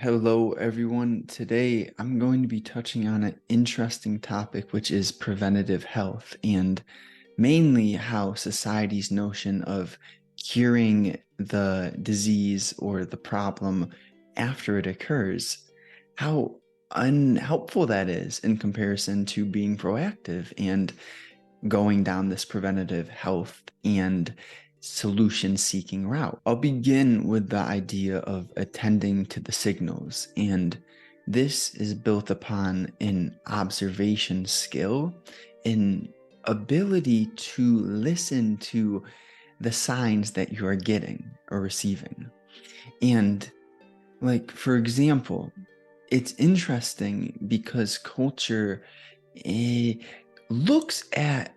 Hello, everyone. Today, I'm going to be touching on an interesting topic, which is preventative health, and mainly how society's notion of curing the disease or the problem after it occurs, how unhelpful that is in comparison to being proactive and going down this preventative health and solution seeking route. I'll begin with the idea of attending to the signals, and this is built upon an observation skill, an ability to listen to the signs that you are getting or receiving. And, like, for example, it's interesting because culture eh, looks at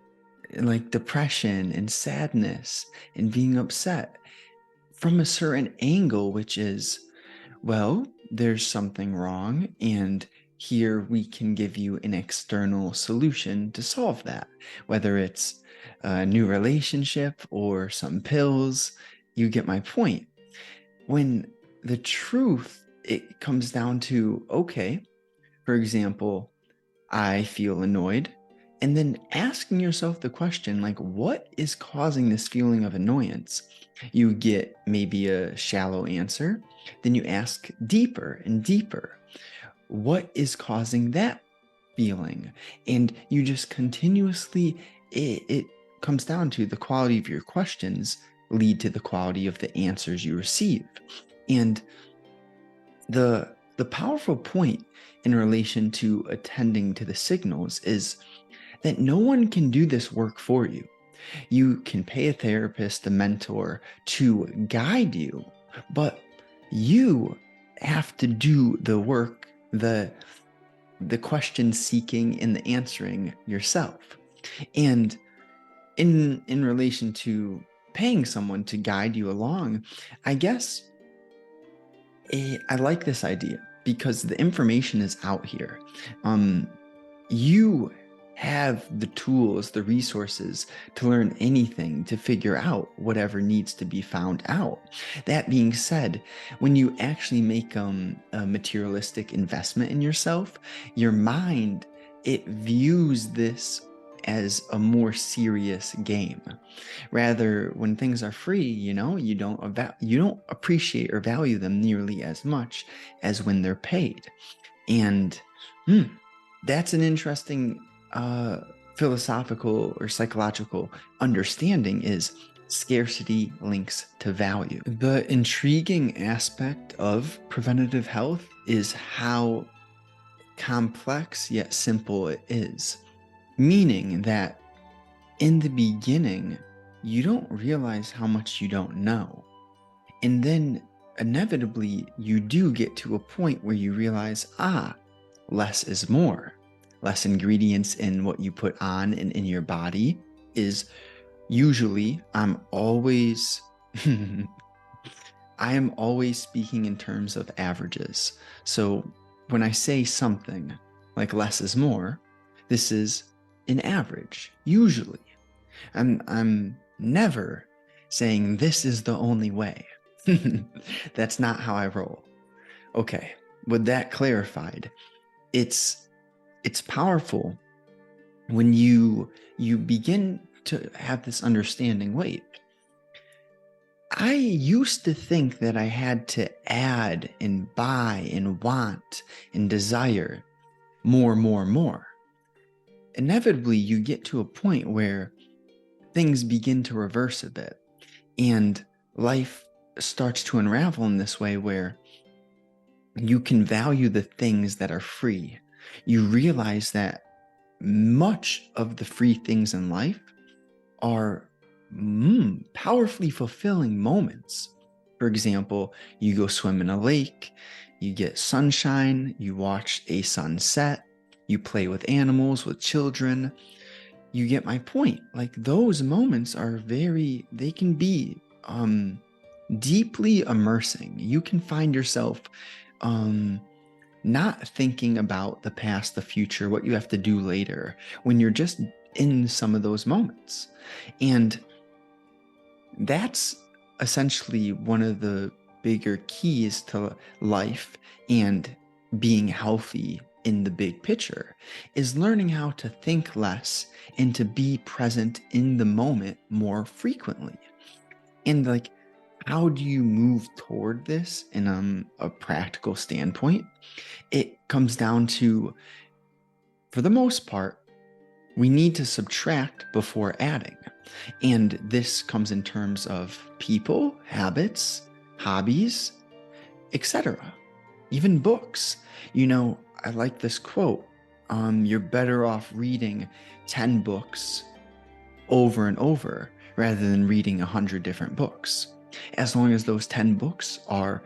like depression and sadness and being upset from a certain angle, which is, well, there's something wrong, and here we can give you an external solution to solve that, whether it's a new relationship or some pills. You get my point. When the truth, it comes down to, okay, for example, I feel annoyed. And then asking yourself the question, like, what is causing this feeling of annoyance? You get maybe a shallow answer. Then you ask deeper and deeper. What is causing that feeling? And you just continuously, it comes down to the quality of your questions lead to the quality of the answers you receive. And the powerful point in relation to attending to the signals is that no one can do this work for you. You can pay a therapist, a mentor to guide you, but you have to do the work, the question seeking and the answering yourself. And in relation to paying someone to guide you along, I guess I like this idea because the information is out here. You have the tools, the resources to learn anything, to figure out whatever needs to be found out. That being said, when you actually make a materialistic investment in yourself, your mind, it views this as a more serious game. Rather, when things are free, you don't appreciate or value them nearly as much as when they're paid. And that's an interesting philosophical or psychological understanding, is scarcity links to value. The intriguing aspect of preventative health is how complex yet simple it is, meaning that in the beginning, you don't realize how much you don't know. And then inevitably, you do get to a point where you realize, less is more. Less ingredients in what you put on and in your body is usually, I am always speaking in terms of averages. So when I say something like less is more, this is an average, usually. I'm never saying this is the only way. That's not how I roll. Okay, with that clarified, it's powerful when you begin to have this understanding. Wait, I used to think that I had to add and buy and want and desire more. Inevitably, you get to a point where things begin to reverse a bit, and life starts to unravel in this way where you can value the things that are free. You realize that much of the free things in life are powerfully fulfilling moments. For example, you go swim in a lake, you get sunshine, you watch a sunset, you play with animals, with children. You get my point. Like, those moments are they can be deeply immersing. You can find yourself not thinking about the past, the future, what you have to do later, when you're just in some of those moments. And that's essentially one of the bigger keys to life and being healthy in the big picture is learning how to think less and to be present in the moment more frequently. And like, how do you move toward this in a practical standpoint? It comes down to, for the most part, we need to subtract before adding. And this comes in terms of people, habits, hobbies, etc. Even books. I like this quote. You're better off reading 10 books over and over rather than reading 100 different books. As long as those 10 books are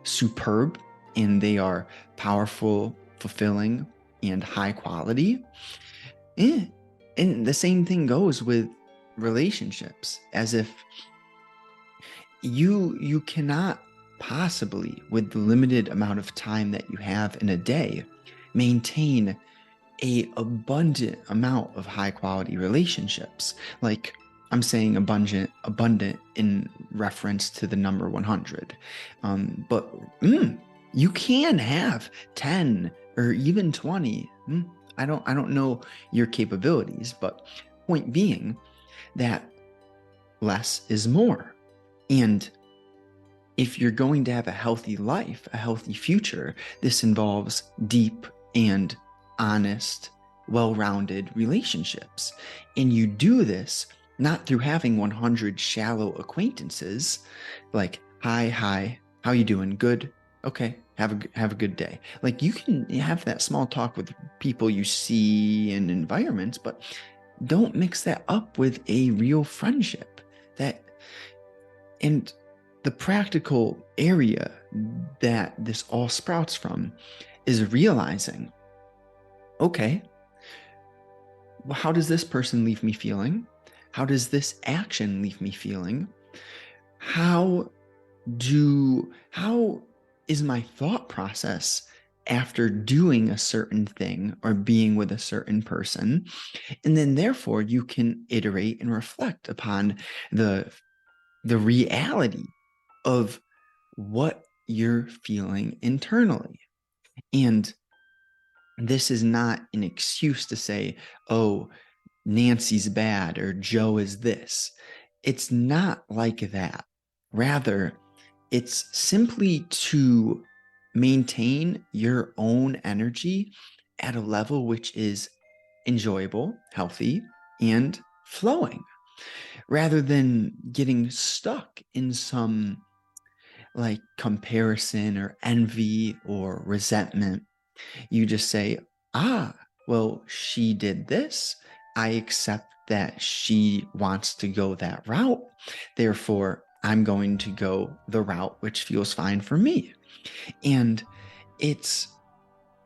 superb and they are powerful, fulfilling, and high quality. And the same thing goes with relationships, as if you cannot possibly, with the limited amount of time that you have in a day, maintain a abundant amount of high quality relationships. Like, I'm saying abundant in reference to the number 100. But you can have 10 or even 20. I don't know your capabilities, but point being that less is more. And if you're going to have a healthy life, a healthy future, this involves deep and honest, well-rounded relationships. And you do this not through having 100 shallow acquaintances, like, hi, how you doing? Good. Okay, have a good day. Like, you can have that small talk with people you see in environments, but don't mix that up with a real friendship. And the practical area that this all sprouts from is realizing, okay, well, how does this person leave me feeling? How does this action leave me feeling? How is my thought process after doing a certain thing or being with a certain person? And then therefore you can iterate and reflect upon the reality of what you're feeling internally. And this is not an excuse to say, oh, Nancy's bad or Joe is this. It's not like that. Rather, it's simply to maintain your own energy at a level which is enjoyable, healthy, and flowing, rather than getting stuck in some like comparison or envy or resentment. You just say, well, she did this. I accept that she wants to go that route. Therefore, I'm going to go the route which feels fine for me. And it's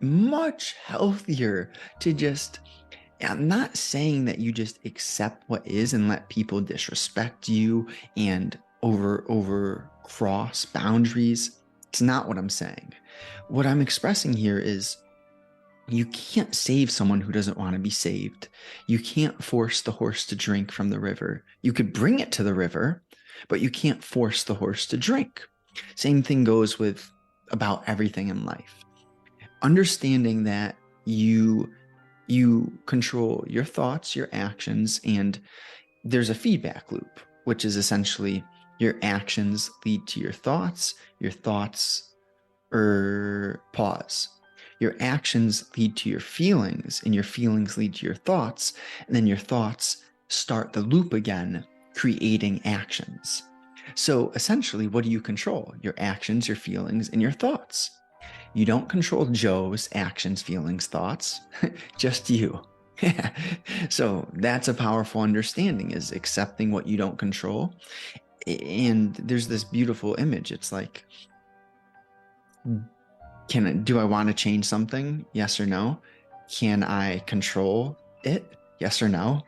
much healthier to just, I'm not saying that you just accept what is and let people disrespect you and over cross boundaries. It's not what I'm saying. What I'm expressing here is you can't save someone who doesn't want to be saved. You can't force the horse to drink from the river. You could bring it to the river, but you can't force the horse to drink. Same thing goes with about everything in life. Understanding that you control your thoughts, your actions, and there's a feedback loop, which is essentially your actions lead to your thoughts pause. Your actions lead to your feelings, and your feelings lead to your thoughts, and then your thoughts start the loop again, creating actions. So essentially, what do you control? Your actions, your feelings, and your thoughts. You don't control Joe's actions, feelings, thoughts, just you. So that's a powerful understanding, is accepting what you don't control. And there's this beautiful image. It's like, do I want to change something? Yes or no? Can I control it? Yes or no?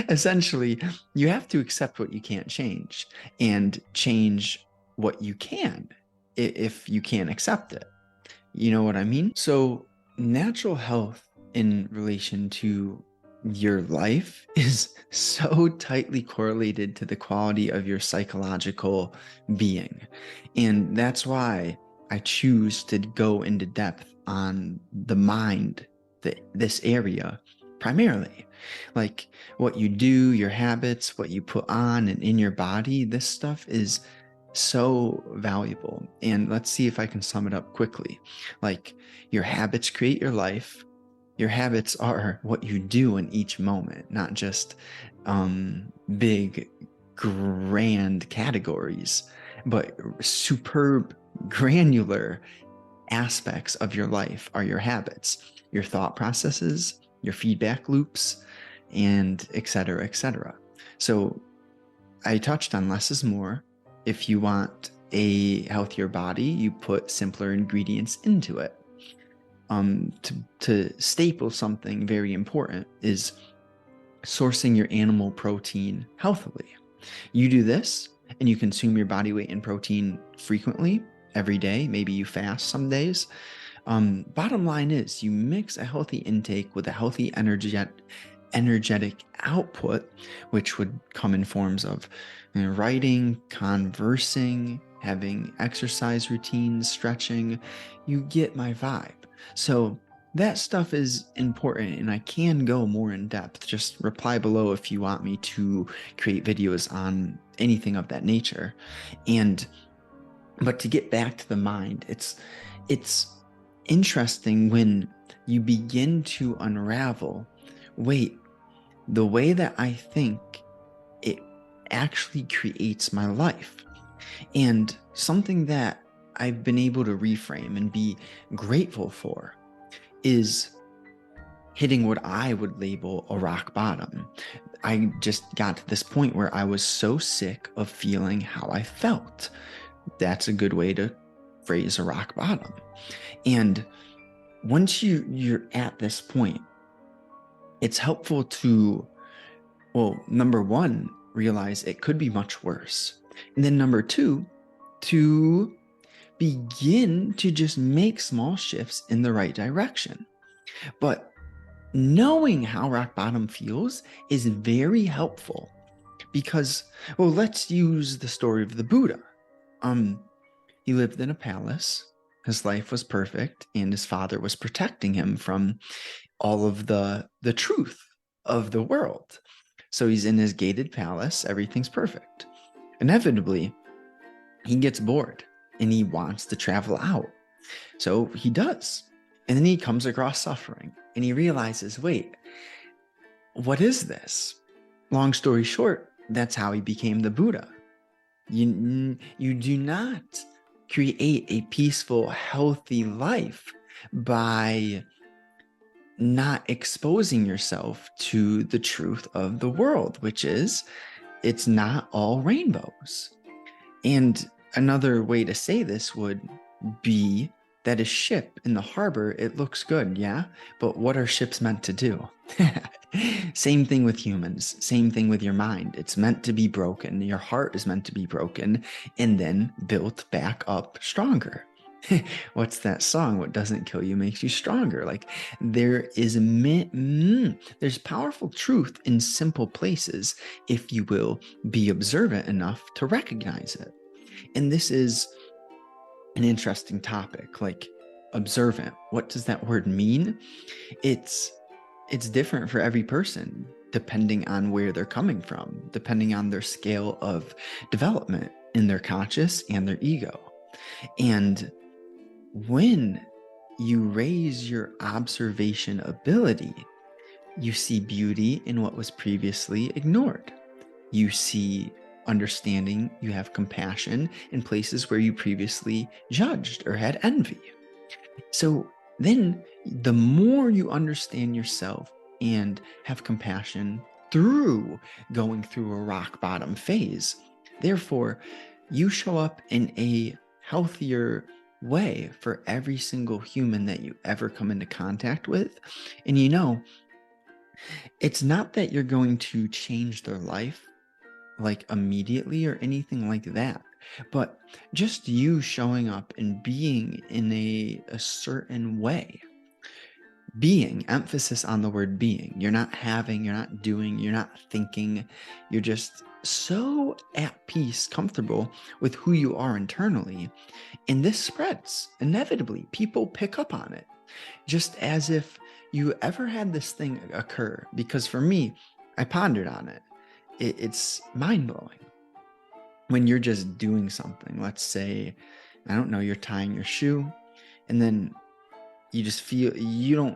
Essentially, you have to accept what you can't change and change what you can if you can't accept it. You know what I mean? So natural health in relation to your life is so tightly correlated to the quality of your psychological being. And that's why I choose to go into depth on the mind, this area primarily. Like what you do, your habits, what you put on and in your body, this stuff is so valuable. And let's see if I can sum it up quickly. Like your habits create your life. Your habits are what you do in each moment, not just big, grand categories, but superb, granular aspects of your life are your habits, your thought processes, your feedback loops, and et cetera, et cetera. So I touched on less is more. If you want a healthier body, you put simpler ingredients into it. To staple something very important is sourcing your animal protein healthily. You do this and you consume your body weight in protein frequently, every day. Maybe you fast some days. Bottom line is you mix a healthy intake with a healthy energetic output, which would come in forms of writing, conversing, having exercise routines, stretching. You get my vibe. So that stuff is important, and I can go more in depth. Just reply below if you want me to create videos on anything of that nature. But to get back to the mind, it's interesting when you begin to unravel, wait, the way that I think, it actually creates my life. And something that I've been able to reframe and be grateful for is hitting what I would label a rock bottom. I just got to this point where I was so sick of feeling how I felt. That's a good way to phrase a rock bottom. And once you're at this point, it's helpful to, well, number one, realize it could be much worse. And then number two, to begin to just make small shifts in the right direction. But knowing how rock bottom feels is very helpful because, well, let's use the story of the Buddha. He lived in a palace. His life was perfect, and his father was protecting him from all of the truth of the world. So he's in his gated palace. Everything's perfect. Inevitably, he gets bored and he wants to travel out. So he does. And then he comes across suffering and he realizes, wait, what is this? Long story short, that's how he became the Buddha. You do not create a peaceful, healthy life by not exposing yourself to the truth of the world, which is it's not all rainbows. And another way to say this would be that a ship in the harbor, it looks good, yeah? But what are ships meant to do? Same thing with humans, same thing with your mind. It's meant to be broken. Your heart is meant to be broken and then built back up stronger. What's that song? What doesn't kill you makes you stronger. Like there is there's powerful truth in simple places if you will be observant enough to recognize it. And this is an interesting topic, like observant. What does that word mean? It's different for every person depending on where they're coming from, depending on their scale of development in their conscious and their ego. And when you raise your observation ability, you see beauty in what was previously ignored. You see understanding, you have compassion in places where you previously judged or had envy. So then the more you understand yourself and have compassion through going through a rock bottom phase, therefore you show up in a healthier way for every single human that you ever come into contact with. And you know, it's not that you're going to change their life like immediately or anything like that, but just you showing up and being in a certain way being, emphasis on the word being. You're not having, you're not doing, you're not thinking. You're just so at peace, comfortable with who you are internally. And this spreads inevitably. People pick up on it, just as if you ever had this thing occur. Because for me, I pondered on it. It's mind blowing when you're just doing something. Let's say, I don't know, you're tying your shoe, and then you just feel,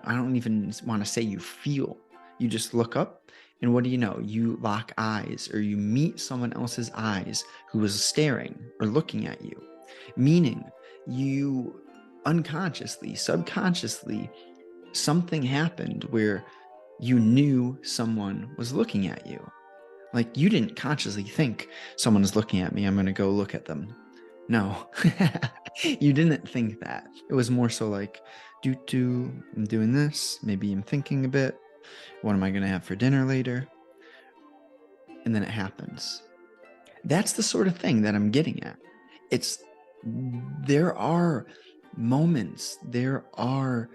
I don't even want to say you feel, you just look up, and what do you know? You lock eyes, or you meet someone else's eyes who was staring or looking at you, meaning you unconsciously, subconsciously, something happened where you knew someone was looking at you. Like, you didn't consciously think someone's looking at me, I'm going to go look at them. No, you didn't think that. It was more so like, I'm doing this. Maybe I'm thinking a bit. What am I going to have for dinner later? And then it happens. That's the sort of thing that I'm getting at. There are moments, there are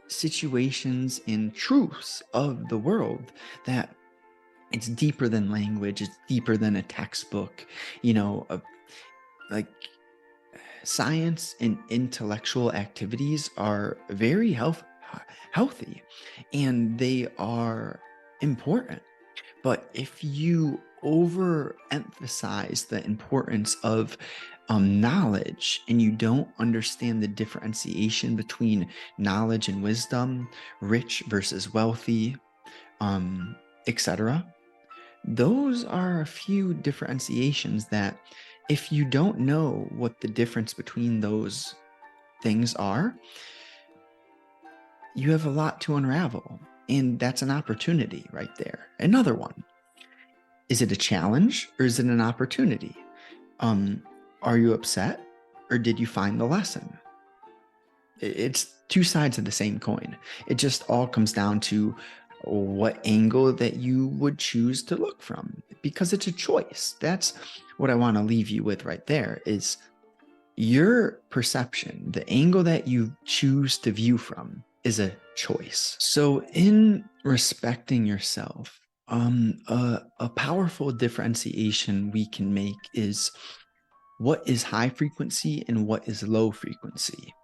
situations and truths of the world that it's deeper than language. It's deeper than a textbook, like science and intellectual activities are very healthy, and they are important. But if you overemphasize the importance of knowledge, and you don't understand the differentiation between knowledge and wisdom, rich versus wealthy, etc., those are a few differentiations that, if you don't know what the difference between those things are, you have a lot to unravel. And that's an opportunity right there. Another one. Is it a challenge, or is it an opportunity? Are you upset, or did you find the lesson? It's two sides of the same coin. It just all comes down to what angle that you would choose to look from, because it's a choice. That's what I want to leave you with right there, is your perception, the angle that you choose to view from is a choice. So in respecting yourself, a powerful differentiation we can make is what is high frequency and what is low frequency.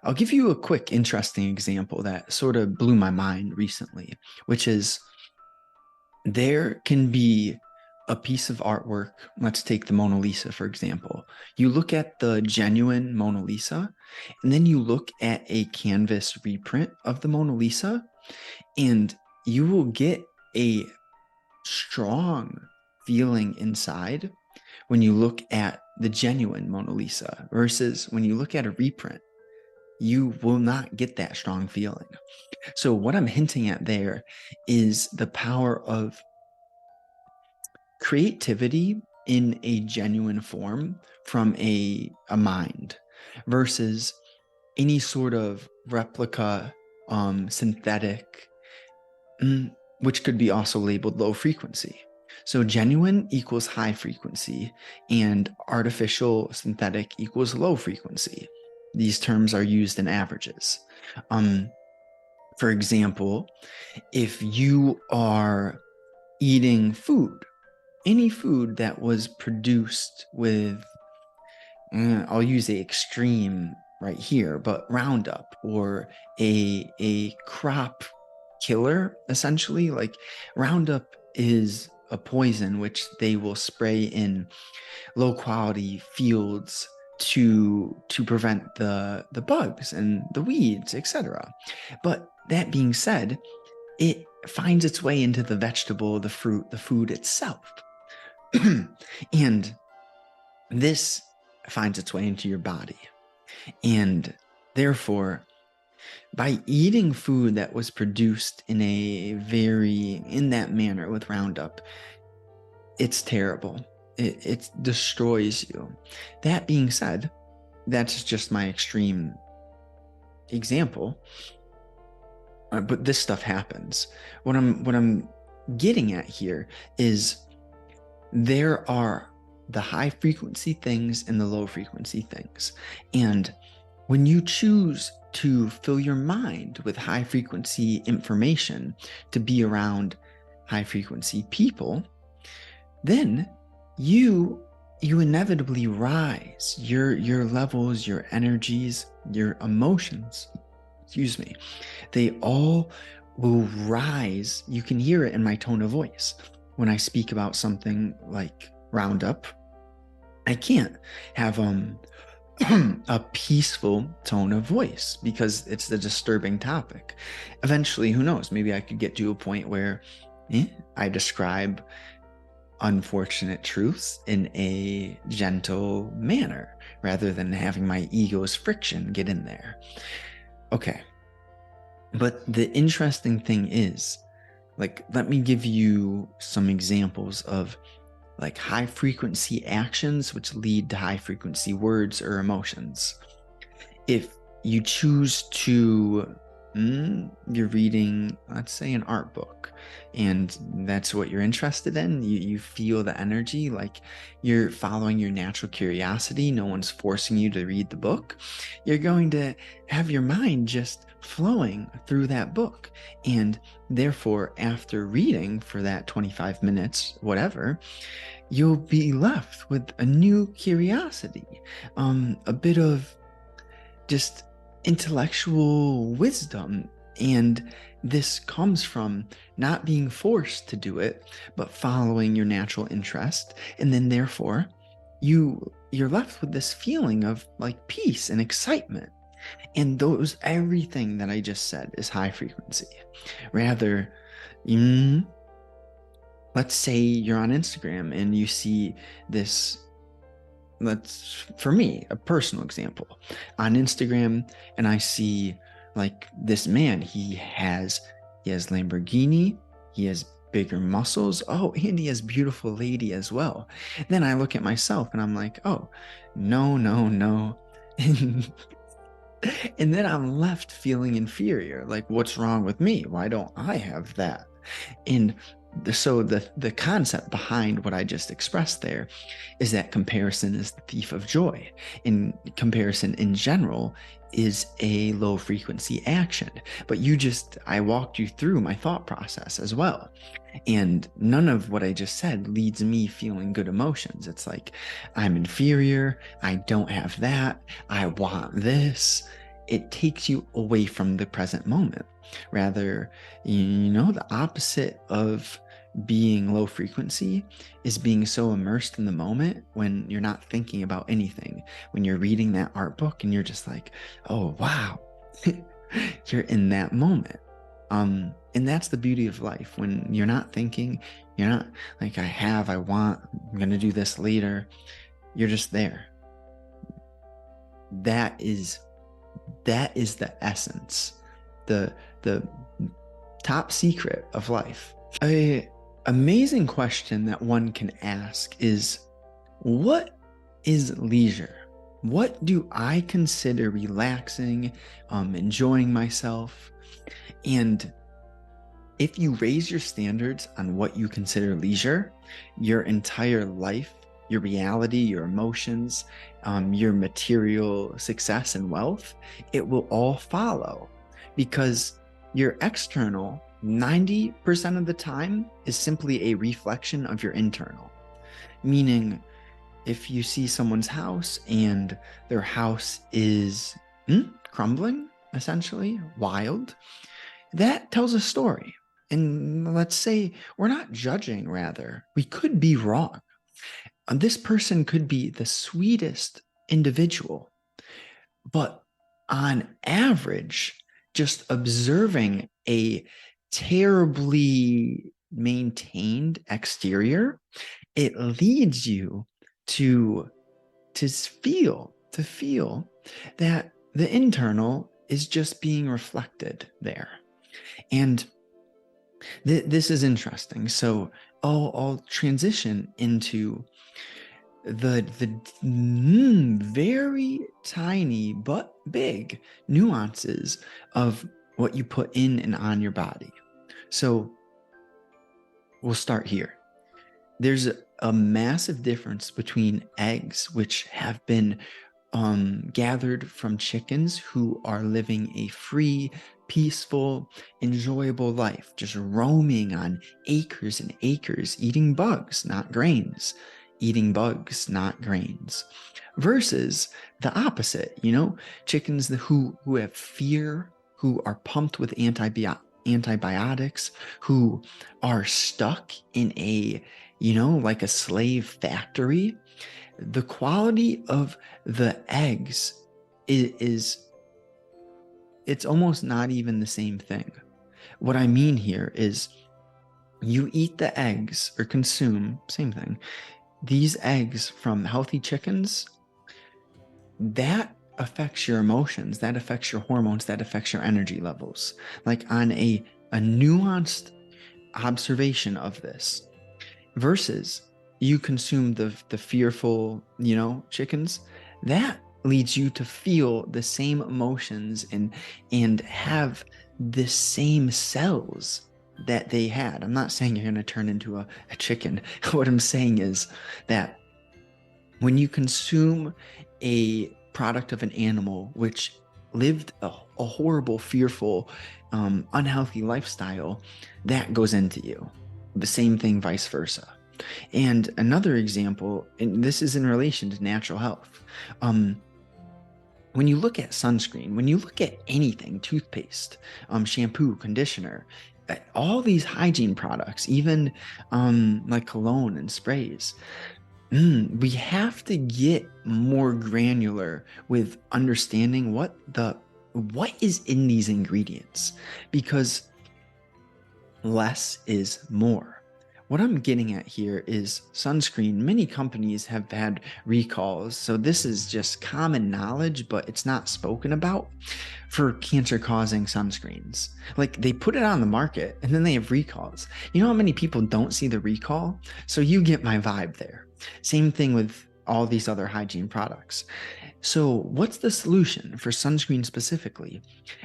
I'll give you a quick, interesting example that sort of blew my mind recently, which is there can be a piece of artwork. Let's take the Mona Lisa, for example. You look at the genuine Mona Lisa, and then you look at a canvas reprint of the Mona Lisa, and you will get a strong feeling inside when you look at the genuine Mona Lisa versus when you look at a reprint. You will not get that strong feeling. So what I'm hinting at there is the power of creativity in a genuine form from a mind versus any sort of replica, synthetic, which could be also labeled low frequency. So genuine equals high frequency, and artificial synthetic equals low frequency. These terms are used in averages. For example, if you are eating food, any food that was produced with, I'll use the extreme right here, but Roundup, or a crop killer, essentially. Like, Roundup is a poison which they will spray in low quality fields to prevent the bugs and the weeds, etc. But that being said, it finds its way into the vegetable, the fruit, the food itself. And this finds its way into your body. And therefore, by eating food that was produced in that manner with Roundup, it's terrible. It destroys you. That being said, that's just my extreme example. But this stuff happens. What I'm getting at here is there are the high frequency things and the low frequency things. And When you choose to fill your mind with high frequency information to be around high frequency people, then you inevitably rise. Your levels, your energies, your emotions, excuse me, they all will rise. You can hear it in my tone of voice when I speak about something like Roundup. I can't have a peaceful tone of voice because it's the disturbing topic. Eventually, who knows, maybe I could get to a point where I describe unfortunate truths in a gentle manner rather than having my ego's friction get in there. Okay. But the interesting thing is, like, let me give you some examples of like high frequency actions which lead to high frequency words or emotions. If you choose to, you're reading, let's say, an art book, and that's what you're interested in, you feel the energy, like you're following your natural curiosity, no one's forcing you to read the book, you're going to have your mind just flowing through that book. And therefore, after reading for that 25 minutes, whatever, you'll be left with a new curiosity, a bit of just intellectual wisdom. And this comes from not being forced to do it, but following your natural interest. And then therefore you're left with this feeling of like peace and excitement. And everything that I just said is high frequency. Rather, let's say you're on Instagram and you see this, for me, a personal example, on Instagram, and I see like this man, he has Lamborghini, he has bigger muscles, oh, and he has beautiful lady as well. Then I look at myself and I'm like, oh, no, no, no. And then I'm left feeling inferior, like, what's wrong with me? Why don't I have that? And so the concept behind what I just expressed there is that comparison is the thief of joy. And comparison in general is a low frequency action. But I walked you through my thought process as well. And none of what I just said leads me feeling good emotions. It's like, I'm inferior, I don't have that, I want this. It takes you away from the present moment. Rather, the opposite of being low frequency is being so immersed in the moment when you're not thinking about anything. When you're reading that art book and you're just like, oh, wow, you're in that moment. And that's the beauty of life. When you're not thinking, you're not like, I want, I'm going to do this later. You're just there. That is the essence, the top secret of life. An amazing question that one can ask is, what is leisure? What do I consider relaxing, enjoying myself? And if you raise your standards on what you consider leisure, your entire life, your reality, your emotions, your material success and wealth, it will all follow, because your external 90% of the time is simply a reflection of your internal. Meaning, if you see someone's house and their house is crumbling, essentially, wild, that tells a story. And let's say we're not judging, rather, we could be wrong. This person could be the sweetest individual, but on average, just observing a terribly maintained exterior, it leads you to feel that the internal is just being reflected there. And this is interesting. So I'll transition into the very tiny but big nuances of what you put in and on your body. So we'll start here. There's a massive difference between eggs, which have been gathered from chickens who are living a free, peaceful, enjoyable life, just roaming on acres and acres, eating bugs, not grains, eating bugs, not grains, versus the opposite, chickens who have fear, who are pumped with antibiotics, who are stuck in like a slave factory. The quality of the eggs is it's almost not even the same thing. What I mean here is you eat the eggs or consume, same thing, these eggs from healthy chickens, that affects your emotions, that affects your hormones, that affects your energy levels. Like on a nuanced observation of this, versus you consume the fearful, chickens, that leads you to feel the same emotions and have the same cells that they had. I'm not saying you're going to turn into a chicken. What I'm saying is that when you consume a product of an animal which lived a horrible, fearful, unhealthy lifestyle, that goes into you. The same thing, vice versa. And another example, and this is in relation to natural health. When you look at sunscreen, when you look at anything, toothpaste, shampoo, conditioner, all these hygiene products, even like cologne and sprays, we have to get more granular with understanding what is in these ingredients, because less is more. What I'm getting at here is sunscreen. Many companies have had recalls, so this is just common knowledge, but it's not spoken about, for cancer-causing sunscreens. Like, they put it on the market and then they have recalls. You know how many people don't see the recall? So you get my vibe there. Same thing with all these other hygiene products. So what's the solution for sunscreen specifically?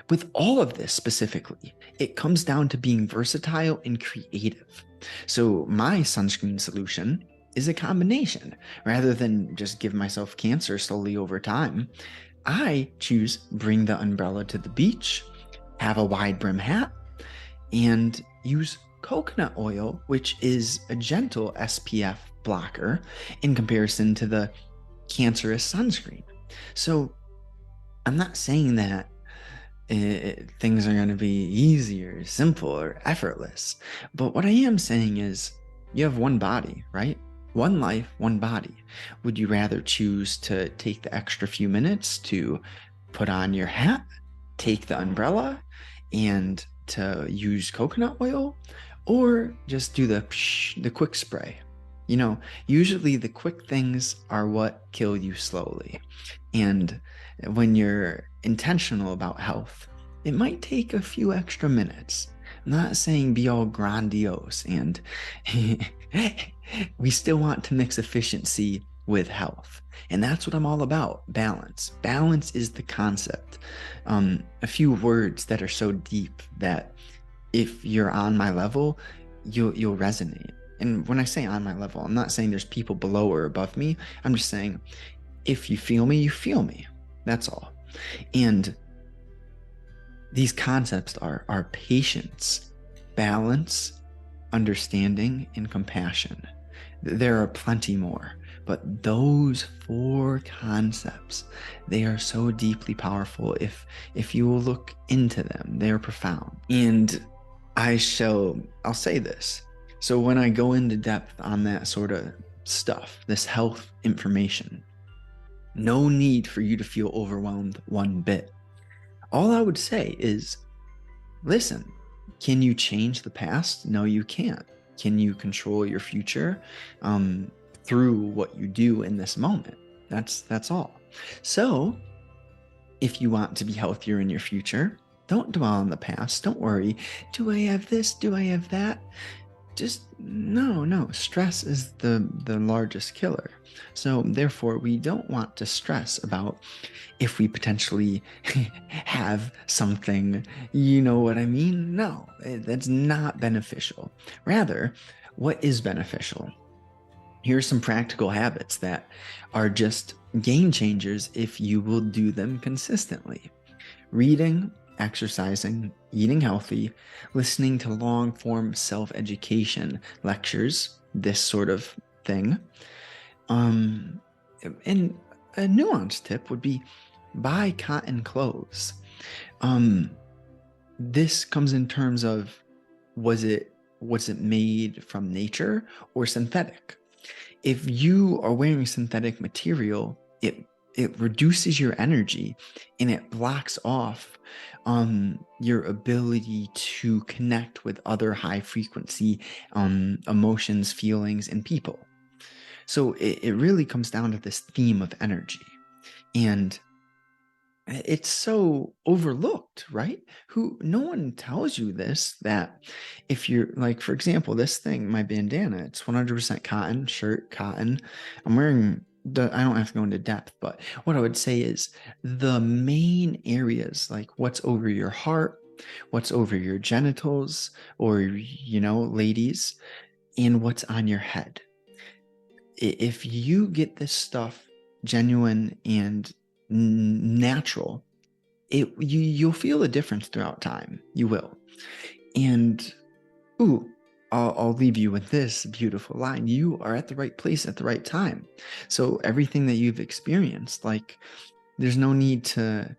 With all of this specifically, it comes down to being versatile and creative. So my sunscreen solution is a combination. Rather than just give myself cancer slowly over time, I choose bring the umbrella to the beach, have a wide brim hat, and use coconut oil, which is a gentle SPF blocker in comparison to the cancerous sunscreen. So I'm not saying that things are going to be easier, simple, or effortless. But what I am saying is you have one body, right? One life, one body. Would you rather choose to take the extra few minutes to put on your hat, take the umbrella, and to use coconut oil, or just do the quick spray? Usually the quick things are what kill you slowly. And when you're intentional about health, it might take a few extra minutes. I'm not saying be all grandiose, and we still want to mix efficiency with health. And that's what I'm all about, balance. Balance is the concept. A few words that are so deep that if you're on my level, you'll resonate. And when I say on my level, I'm not saying there's people below or above me. I'm just saying, if you feel me, you feel me. That's all. And these concepts are patience, balance, understanding, and compassion. There are plenty more, but those 4 concepts, they are so deeply powerful. If you will look into them, they are profound. And I'll say this. So when I go into depth on that sort of stuff, this health information, no need for you to feel overwhelmed one bit. All I would say is, listen, can you change the past? No, you can't. Can you control your future through what you do in this moment? That's all. So if you want to be healthier in your future, don't dwell on the past. Don't worry. Do I have this? Do I have that? Just no. Stress is the largest killer. So therefore, we don't want to stress about if we potentially have something, you know what I mean? No, that's not beneficial. Rather, what is beneficial? Here's some practical habits that are just game changers if you will do them consistently. Reading, exercising, eating healthy, listening to long form self education lectures, this sort of thing. Um, and a nuanced tip would be buy cotton clothes. Um, this comes in terms of was it made from nature or synthetic? If you are wearing synthetic material, it reduces your energy and it blocks off your ability to connect with other high frequency emotions, feelings, and people. So it really comes down to this theme of energy. And it's so overlooked, right? No one tells you this, that if you're like, for example, this thing, my bandana, it's 100% cotton shirt, cotton. I'm wearing I don't have to go into depth, but what I would say is the main areas, like what's over your heart, what's over your genitals, or, ladies, and what's on your head. If you get this stuff genuine and natural, you'll feel a difference throughout time. You will. And ooh, I'll leave you with this beautiful line. You are at the right place at the right time. So everything that you've experienced, like, there's no need to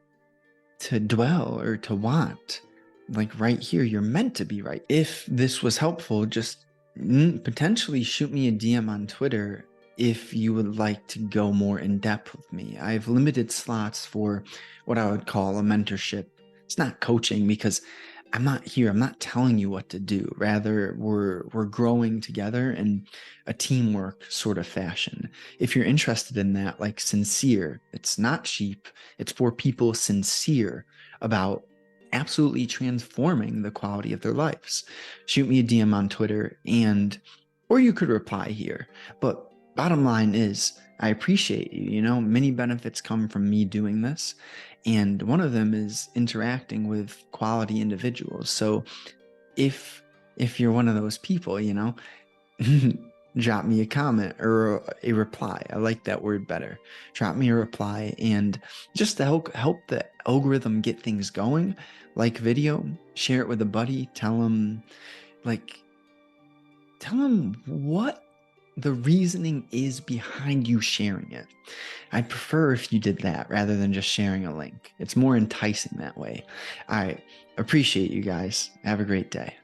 dwell or to want. Like, right here, you're meant to be right. If this was helpful, just potentially shoot me a DM on Twitter if you would like to go more in depth with me. I have limited slots for what I would call a mentorship. It's not coaching, because I'm not telling you what to do. Rather, we're growing together in a teamwork sort of fashion. If you're interested in that, like sincere, it's not cheap. It's for people sincere about absolutely transforming the quality of their lives. Shoot me a DM on Twitter, or you could reply here. But bottom line is, I appreciate you. Many benefits come from me doing this. And one of them is interacting with quality individuals. So if you're one of those people, drop me a comment or a reply. I like that word better. Drop me a reply, and just to help the algorithm get things going, like video, share it with a buddy, tell them what the reasoning is behind you sharing it. I'd prefer if you did that rather than just sharing a link. It's more enticing that way. I appreciate you guys. Have a great day.